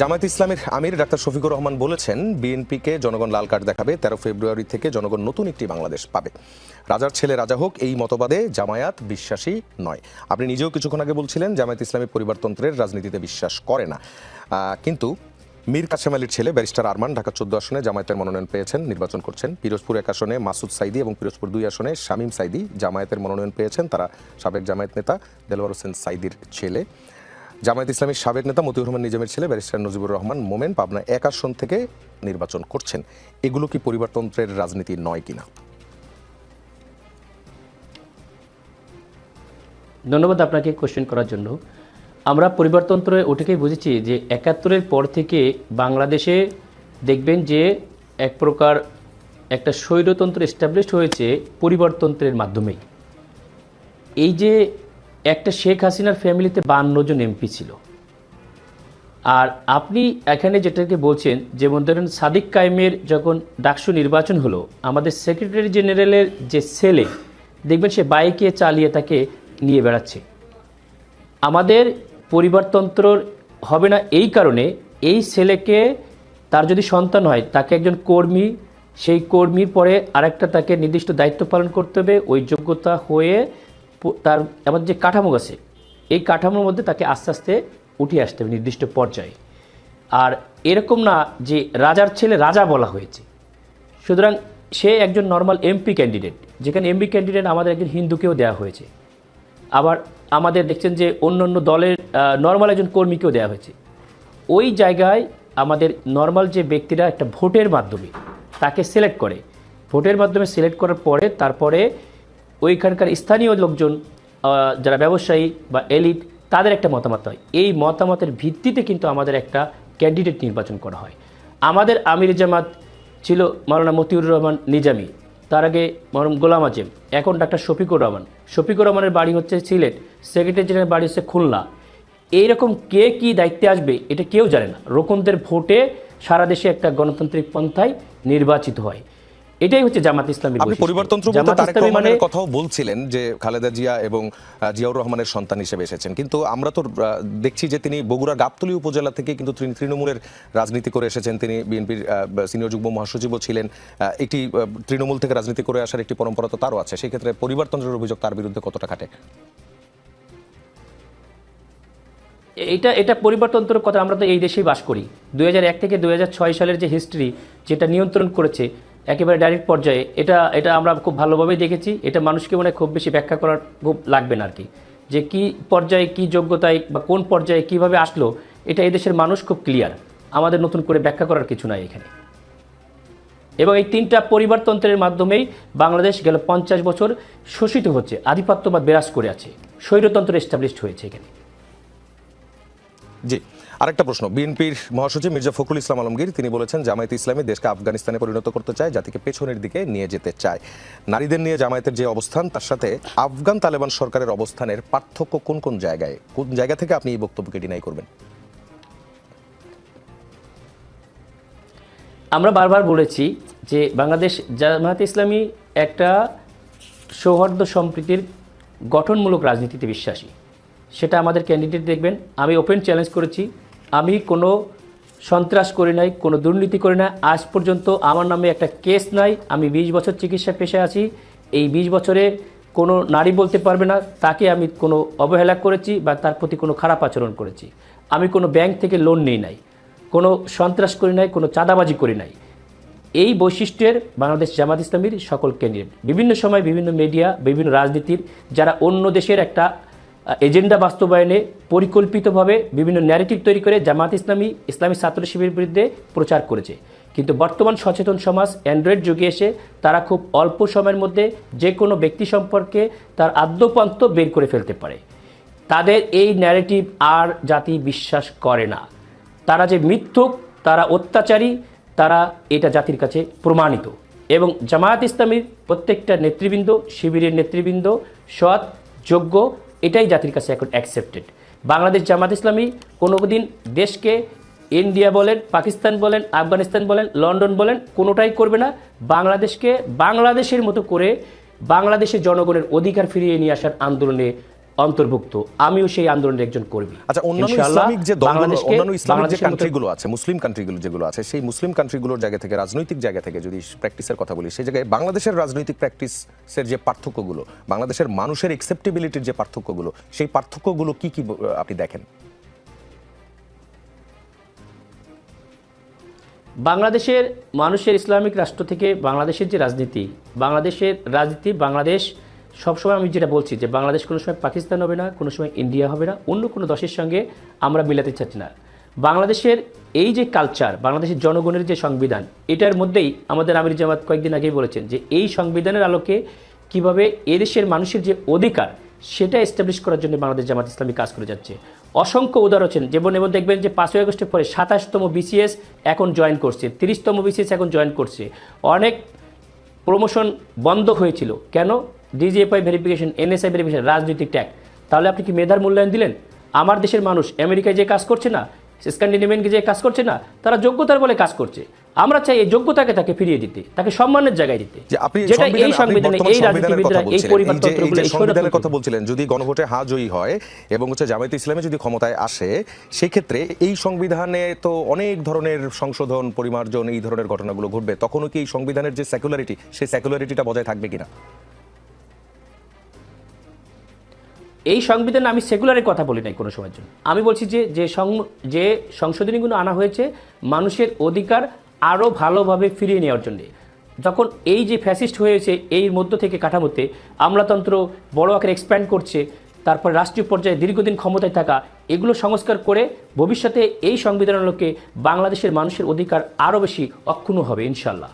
জামায়াত ইসলামীর আমির ডাক্তার শফিকুর রহমান বলেছেন, বিএনপিকে জনগণ লাল কার্ড দেখাবে, 13 ফেব্রুয়ারি থেকে জনগণ নতুন একটি বাংলাদেশ পাবে। রাজার ছেলে রাজা হোক, এই মতবাদে জামায়াত বিশ্বাসী নয়। আপনি নিজেও কিছুক্ষণ আগে বলছিলেন জামায়াত ইসলামী পরিবারতন্ত্রের রাজনীতিতে বিশ্বাস করে না, কিন্তু মীর কাসেম আলীর ছেলে ব্যারিস্টার আরমান ঢাকা 14 আসনে জামায়াতের মনোনয়ন পেয়েছেন, নির্বাচন করছেন। পিরোজপুর 1 আসনে মাসুদ সাইদি এবং পিরোজপুর 2 আসনে শামীম সাইদি জামায়াতের মনোনয়ন পেয়েছেন। তারা সাবেক জামায়াত নেতা দেলোয়ার হোসেন সাইদির ছেলে। জামায়াত ইসলামীর সাবেক নেতা মতিউর রহমান নিজামের ছেলে ব্যারিস্টার নজিবুর রহমান মোমেন পাবনা 1 আসন থেকে নির্বাচন করছেন। এগুলো কি পরিবারতন্ত্রের রাজনীতি নয় কিনা? ধন্যবাদ আপনাকে কোশ্চেন করার জন্য। আমরা পরিবারতন্ত্রে ওটাকেই বুঝেছি যে 71-এর পর থেকে বাংলাদেশে দেখবেন যে এক প্রকার একটা স্বৈরতন্ত্র এস্টাবলিশড হয়েছে পরিবারতন্ত্রের মাধ্যমেই। এই যে একটা শেখ হাসিনার ফ্যামিলিতে 52 জন এমপি ছিল, আর আপনি এখানে যেটাকে বলছেন, যেমন ধরেন সাদিক কায়েমের যখন ডাকসু নির্বাচন হলো, আমাদের সেক্রেটারি জেনারেলের যে ছেলে দেখবেন সে বাইকে চালিয়ে তাকে নিয়ে বেড়াচ্ছে। আমাদের পরিবারতন্ত্র হবে না এই কারণে, এই ছেলেকে তার যদি সন্তান হয় তাকে একজন কর্মী, সেই কর্মীর পরে আরেকটা তাকে নির্দিষ্ট দায়িত্ব পালন করতে হবে, ওই যোগ্যতা হয়ে তার আমাদের যে কাঠামো আছে এই কাঠামোর মধ্যে তাকে আস্তে আস্তে উঠে আসতে হবে নির্দিষ্ট পর্যায়ে। আর এরকম না যে রাজার ছেলে রাজা বলা হয়েছে, সুতরাং সে একজন নর্মাল এমপি ক্যান্ডিডেট, যেখানে এমপি ক্যান্ডিডেট আমাদের একজন হিন্দুকেও দেওয়া হয়েছে। আবার আমাদের দেখছেন যে অন্য অন্য দলের নর্মাল একজন কর্মীকেও দেওয়া হয়েছে। ওই জায়গায় আমাদের নর্মাল যে ব্যক্তিরা একটা ভোটের মাধ্যমে তাকে সিলেক্ট করে, ভোটের মাধ্যমে সিলেক্ট করার পরে তারপরে ওইখানকার স্থানীয় লোকজন যারা ব্যবসায়ী বা এলিট তাদের একটা মতামত হয়। এই মতামতের ভিত্তিতে কিন্তু আমাদের একটা ক্যান্ডিডেট নির্বাচন করা হয়। আমাদের আমির জামাত ছিল মাওলানা মতিউর রহমান নিজামী, তার আগে মরম গোলাম আজম, এখন ডাক্তার শফিকুর রহমান। শফিকুর রহমানের বাড়ি হচ্ছে সিলেট, সেক্রেটারি জেনারেল বাড়ি হচ্ছে খুলনা। এইরকম কে কী দায়িত্বে আসবে এটা কেউ জানে না। রোকনদের ভোটে সারা দেশে একটা গণতান্ত্রিক পন্থায় নির্বাচিত হয়। এটাই হচ্ছে জামাত ইসলামী। আপনি পরিবারতন্ত্র বলতে তারেক রহমানের কথাও বলছিলেন যে খালেদা জিয়া এবং জিয়াউর রহমানের সন্তান হিসেবে এসেছেন, কিন্তু আমরা তো দেখছি যে তিনি বগুড়া গাবতলী উপজেলা থেকে কিন্তু তৃণমূলের রাজনীতি করে এসেছেন। তিনি বিএনপির সিনিয়র যুগ্ম মহাসচিবও ছিলেন। একটি তৃণমূল থেকে রাজনীতি করে আসার একটি পরম্পরা তো তারও আছে। সেই ক্ষেত্রে পরিবারতন্ত্রের অভিযোগ তার বিরুদ্ধে কতটা খাটে? এটা পরিবারতন্ত্রের কথা আমরা তো এই দেশেই বাস করি। 2001 থেকে 2006 সালের যে হিস্ট্রি যেটা নিয়ন্ত্রণ করেছে একেবারে ডাইরেক্ট পর্যায়ে, এটা আমরা খুব ভালোভাবেই দেখেছি। এটা মানুষকে মনে খুব বেশি ব্যাখ্যা করার খুব লাগবে না আর কি, যে কি পর্যায়ে কি যোগ্যতায় বা কোন পর্যায়ে কিভাবে আসলো, এটা এই দেশের মানুষ খুব ক্লিয়ার। আমাদের নতুন করে ব্যাখ্যা করার কিছু নাই এখানে। এবং এই 3টা পরিবারতন্ত্রের মাধ্যমেই বাংলাদেশ গেল 50 বছর শোষিত হচ্ছে, আধিপত্যবাদ বিরাজ করে আছে, স্বৈরতন্ত্র এস্টাবলিশড হয়েছে এখানে। জি, আরেকটা প্রশ্ন। বিএনপির মহাসচিব মির্জা ফখরুল ইসলাম আলমগীর তিনি বলেছেন জামায়াতে ইসলামী দেশকে আফগানিস্তানে পরিণত করতে চায়, জাতিকে পেছনের দিকে নিয়ে যেতে চায়। নারীদের নিয়ে জামায়াতের যে অবস্থান তার সাথে আফগান তালেবান সরকারের অবস্থানের পার্থক্য কোন কোন জায়গায়, কোন জায়গা থেকে আপনি এই বক্তব্যকে ডিনাই করবেন? আমরা বারবার বলেছি যে বাংলাদেশ জামায়াতে ইসলামী একটা সৌহার্দ্য সম্প্রীতির গঠনমূলক রাজনীতিতে বিশ্বাসী। সেটা আমাদের ক্যান্ডিডেট দেখবেন। আমি ওপেন চ্যালেঞ্জ করেছি, আমি কোনো সন্ত্রাস করি নাই, কোনো দুর্নীতি করি না। আজ পর্যন্ত আমার নামে একটা কেস নাই। আমি 20 বছর চিকিৎসা পেশায় আছি। এই 20 বছরে কোনো নারী বলতে পারবে না তাকে আমি কোনো অবহেলা করেছি বা তার প্রতি কোনো খারাপ আচরণ করেছি। আমি কোনো ব্যাংক থেকে লোন নিই নাই, কোনো সন্ত্রাস করি নাই, কোনো চাঁদাবাজি করি নাই। এই বৈশিষ্ট্যের বাংলাদেশ জামাত ইসলামীর সকল ক্যান্ডিডেট বিভিন্ন সময় বিভিন্ন মিডিয়া বিভিন্ন রাজনীতির যারা অন্য দেশের একটা এজেন্ডা বাস্তবায়নে পরিকল্পিতভাবে বিভিন্ন ন্যারেটিভ তৈরি করে জামাত ইসলামী ছাত্র শিবিরের বিরুদ্ধে প্রচার করেছে। কিন্তু বর্তমান সচেতন সমাজ অ্যান্ড্রয়েড যুগে এসে তারা খুব অল্প সময়ের মধ্যে যে কোনো ব্যক্তি সম্পর্কে তার আদ্যপান্ত বের করে ফেলতে পারে। তাদের এই ন্যারেটিভ আর জাতি বিশ্বাস করে না। তারা যে মিথ্যুক, তারা অত্যাচারী, তারা এটা জাতির কাছে প্রমাণিত। এবং জামায়াত ইসলামীর প্রত্যেকটা নেতৃবৃন্দ, শিবিরের নেতৃবৃন্দ সৎ, যোগ্য, এটাই জাতির কাছে এখন অ্যাকসেপ্টেড। বাংলাদেশ জামাত ইসলামী কোনোদিন দেশকে ইন্ডিয়া বলেন, পাকিস্তান বলেন, আফগানিস্তান বলেন, লন্ডন বলেন, কোনোটাই করবে না। বাংলাদেশকে বাংলাদেশের মতো করে বাংলাদেশের জনগণের অধিকার ফিরিয়ে নিয়ে আসার আন্দোলনে অন্তর্ভুক্ত, আমিও সেই আন্দোলনের একজন কর্মী। আচ্ছা, অন্যান্য ইনশাআল্লাহ ইসলামিক যে দলগুলো, বাংলাদেশকে অন্যান্য ইসলামিক যে বাংলাদেশের মতো- কান্ট্রিগুলো আছে, মুসলিম কান্ট্রিগুলো যেগুলো আছে, সেই মুসলিম কান্ট্রিগুলোর জায়গা থেকে, রাজনৈতিক জায়গা থেকে যদি প্র্যাকটিসের কথা বলি, সেই জায়গায় বাংলাদেশের রাজনৈতিক প্র্যাকটিসের যে পার্থক্যগুলো, বাংলাদেশের মানুষের অ্যাকসেপ্টেবিলিটির যে পার্থক্যগুলো, সেই পার্থক্যগুলো কি কি আপনি দেখেন? বাংলাদেশের মানুষের ইসলামিক রাষ্ট্র থেকে বাংলাদেশের যে রাজনীতি, বাংলাদেশ সবসময়, আমি যেটা বলছি যে বাংলাদেশ কোনো সময় পাকিস্তান হবে না, কোনো সময় ইন্ডিয়া হবে না, অন্য কোনো দেশের সঙ্গে আমরা মিলাতে চাচ্ছি না। বাংলাদেশের এই যে কালচার, বাংলাদেশের জনগণের যে সংবিধান, এটার মধ্যেই আমাদের আমির জামাত কয়েকদিন আগেই বলেছেন যে এই সংবিধানের আলোকে কিভাবে এদেশের মানুষের যে অধিকার সেটা এস্টাবলিশ করার জন্য বাংলাদেশ জামাত ইসলামী কাজ করে যাচ্ছে। অসংখ্য উদাহরণ আছেন, যেমন দেখবেন যে 5ই আগস্টের পরে 27তম বিসিএস এখন জয়েন করছে, 30তম বিসিএস এখন জয়েন করছে। অনেক প্রমোশন বন্ধ হয়েছিল কেন? ডিজিএফআই ভেরিফিকেশন, এনএসআই ভেরিফিকেশন, রাজনৈতিক ট্যাগ। তাহলে আপনি কি মেধার মূল্যায়ন দিলেন? আমার দেশের মানুষ আমেরিকায় যে কাজ করছে না, স্ক্যান্ডিনেভিয়ানকে যে কাজ করছে না, তারা যোগ্যতার বলে কাজ করছে। আমরা চাই এই যোগ্যতাকে তাকে ফিরিয়ে দিতে, তাকে সম্মানের জায়গায় দিতে, যেটা এই সংবিধানে, এই রাজনীতিবিদরা, এই পরিবারতন্ত্রগুলো, এই সংবিধানের কথা বলছিলেন। যদি গণভোটে হ্যাঁ জয়ী হয় এবং জামায়াতে ইসলামী যদি ক্ষমতায় আসে, সেই ক্ষেত্রে এই সংবিধানে তো অনেক ধরনের সংশোধন, পরিমার্জন, এই ধরনের ঘটনাগুলো ঘটবে। তখনও কি এই সংবিধানের যে সেকুলারিটি, সেই সেকুলারিটিটা বজায় থাকবে কিনা? এই সংবিধানে আমি সেকুলারের কথা বলি নাই কোনো সময়ের জন্য। আমি বলছি যে সংশোধনীগুলো আনা হয়েছে মানুষের অধিকার আরও ভালোভাবে ফিরিয়ে নেওয়ার জন্যে। যখন এই যে ফ্যাসিস্ট হয়েছে, এই মধ্য থেকে কাঠামোতে আমলাতন্ত্র বড় আকারে এক্সপ্যান্ড করছে, তারপর রাষ্ট্রীয় পর্যায়ে দীর্ঘদিন ক্ষমতায় থাকা, এগুলো সংস্কার করে ভবিষ্যতে এই সংবিধানের লোকে বাংলাদেশের মানুষের অধিকার আরও বেশি অক্ষুণ্ণ হবে ইনশাল্লাহ।